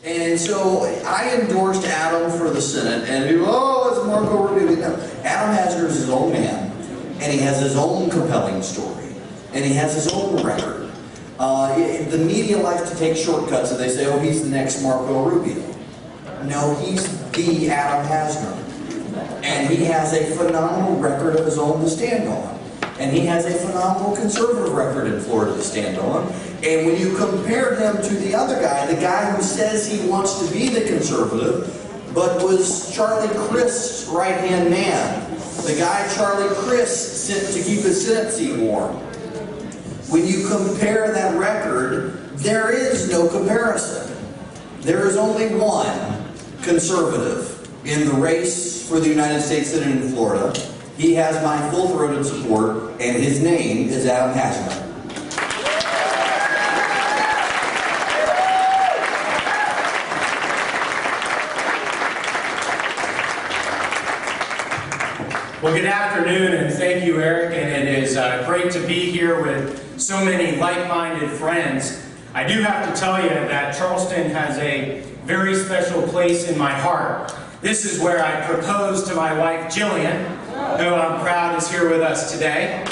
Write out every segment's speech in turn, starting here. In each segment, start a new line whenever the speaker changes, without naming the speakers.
And so I endorsed Adam for the Senate, and people, oh, it's Marco Rubio. No, Adam Hasner is his own man, and he has his own compelling story, and he has his own record. The media likes to take shortcuts, and they say, oh, he's the next Marco Rubio. No, he's the Adam Hasner. And he has a phenomenal record of his own to stand on. And he has a phenomenal conservative record in Florida to stand on. And when you compare him to the other guy, the guy who says he wants to be the conservative, but was Charlie Crist's right-hand man, the guy Charlie Crist sent to keep his Senate seat warm. When you compare that record, there is no comparison. There is only one conservative in the race for the United States Senate in Florida. He has my full-throated support, and his name is Adam Hasner.
Well, good afternoon, and thank you, Eric, and it is great to be here with so many like-minded friends. I do have to tell you that Charleston has a very special place in my heart. This is where I proposed to my wife, Jillian, who I'm proud is here with us today.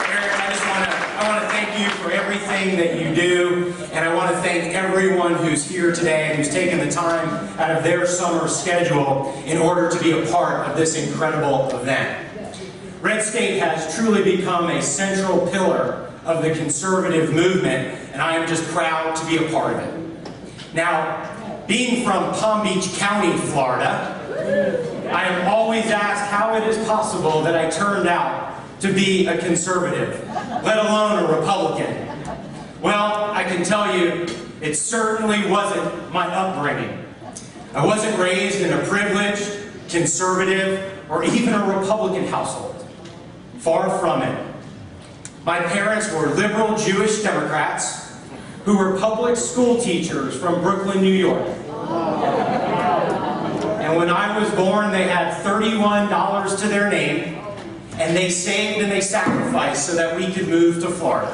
Eric, I want to thank you for everything that you do, and I want to thank everyone who's here today and who's taken the time out of their summer schedule in order to be a part of this incredible event. Red State has truly become a central pillar of the conservative movement, and I am just proud to be a part of it. Now, being from Palm Beach County, Florida, I am always asked how it is possible that I turned out to be a conservative, let alone a Republican. Well, I can tell you, it certainly wasn't my upbringing. I wasn't raised in a privileged, conservative, or even a Republican household. Far from it. My parents were liberal Jewish Democrats who were public school teachers from Brooklyn, New York. And when I was born, they had $31 to their name, and they saved and they sacrificed so that we could move to Florida.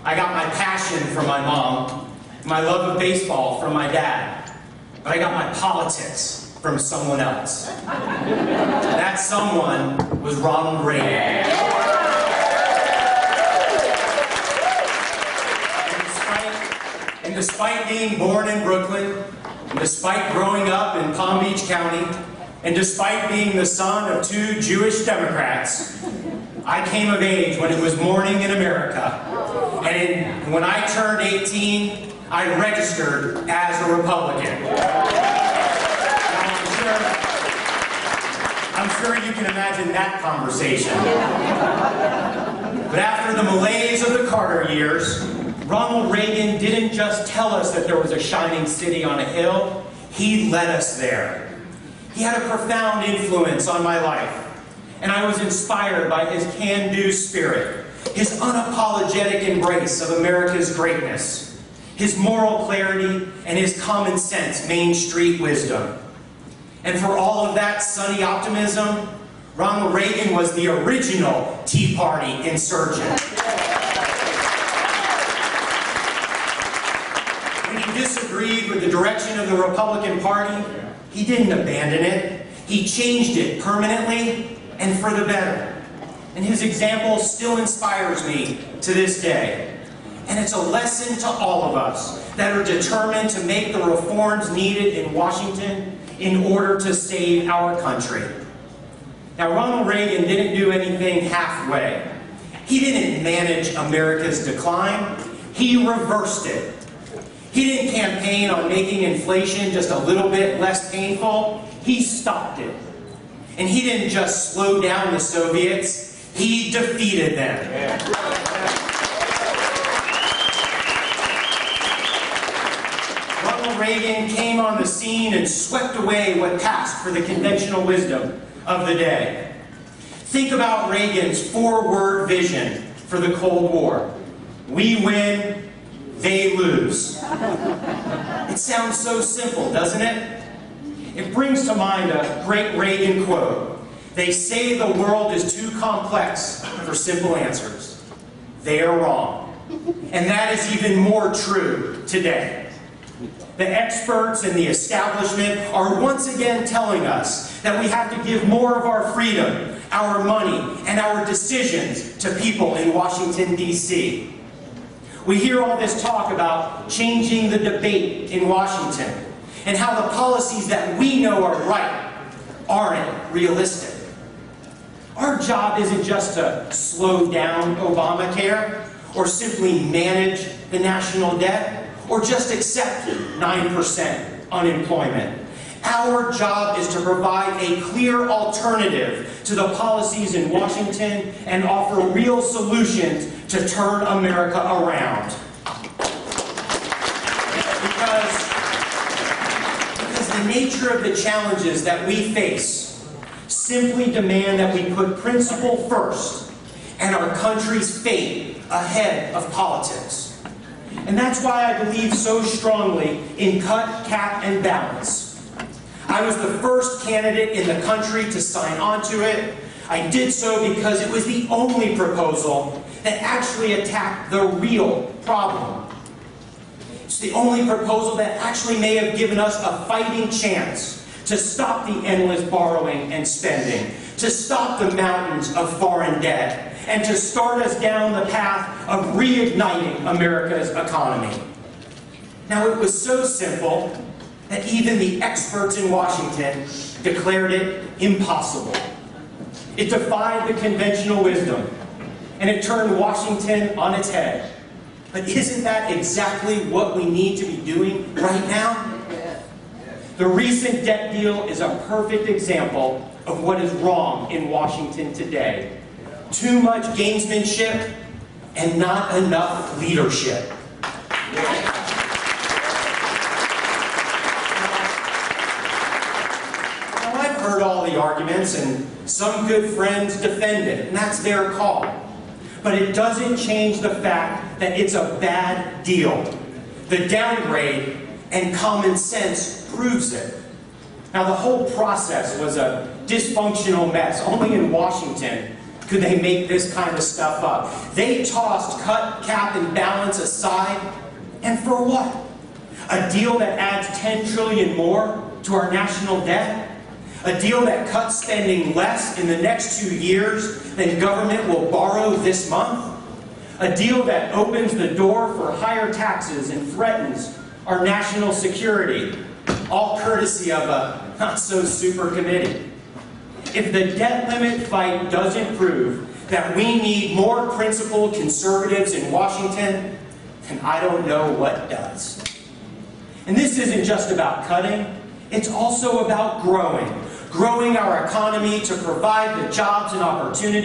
I got my passion from my mom, my love of baseball from my dad, but I got my politics from someone else. That someone was Ronald Reagan. And despite being born in Brooklyn, and despite growing up in Palm Beach County, and despite being the son of two Jewish Democrats, I came of age when it was morning in America. And when I turned 18, I registered as a Republican. I'm sure you can imagine that conversation. But after the malaise of the Carter years, Ronald Reagan didn't just tell us that there was a shining city on a hill, he led us there. He had a profound influence on my life, and I was inspired by his can-do spirit, his unapologetic embrace of America's greatness, his moral clarity, and his common sense Main Street wisdom. And for all of that sunny optimism, Ronald Reagan was the original Tea Party insurgent. When he disagreed with the direction of the Republican Party, he didn't abandon it. He changed it permanently and for the better. And his example still inspires me to this day. And it's a lesson to all of us that are determined to make the reforms needed in Washington in order to save our country. Now, Ronald Reagan didn't do anything halfway. He didn't manage America's decline. He reversed it. He didn't campaign on making inflation just a little bit less painful. He stopped it. And he didn't just slow down the Soviets, he defeated them. Ronald Reagan came on the scene and swept away what passed for the conventional wisdom of the day. Think about Reagan's four-word vision for the Cold War. We win, they lose. It sounds so simple, doesn't it? It brings to mind a great Reagan quote. They say the world is too complex for simple answers. They are wrong. And that is even more true today. The experts and the establishment are once again telling us that we have to give more of our freedom, our money, and our decisions to people in Washington, D.C. We hear all this talk about changing the debate in Washington and how the policies that we know are right aren't realistic. Our job isn't just to slow down Obamacare or simply manage the national debt or just accept 9% unemployment. Our job is to provide a clear alternative to the policies in Washington and offer real solutions to turn America around. Because the nature of the challenges that we face simply demand that we put principle first and our country's fate ahead of politics. And that's why I believe so strongly in cut, cap, and balance. I was the first candidate in the country to sign on to it. I did so because it was the only proposal that actually attacked the real problem. It's the only proposal that actually may have given us a fighting chance to stop the endless borrowing and spending, to stop the mountains of foreign debt, and to start us down the path of reigniting America's economy. Now, it was so simple that even the experts in Washington declared it impossible. It defied the conventional wisdom, and it turned Washington on its head. But isn't that exactly what we need to be doing right now? The recent debt deal is a perfect example of what is wrong in Washington today. Too much gamesmanship and not enough leadership. Now, I've heard all the arguments, and some good friends defend it, and that's their call. But it doesn't change the fact that it's a bad deal. The downgrade and common sense proves it. Now, the whole process was a dysfunctional mess. Only in Washington could they make this kind of stuff up. They tossed cut, cap, and balance aside, and for what? A deal that adds $10 trillion more to our national debt? A deal that cuts spending less in the next 2 years than government will borrow this month? A deal that opens the door for higher taxes and threatens our national security, all courtesy of a not-so-super committee. If the debt limit fight doesn't prove that we need more principled conservatives in Washington, then I don't know what does. And this isn't just about cutting, it's also about growing. Growing our economy to provide the jobs and opportunities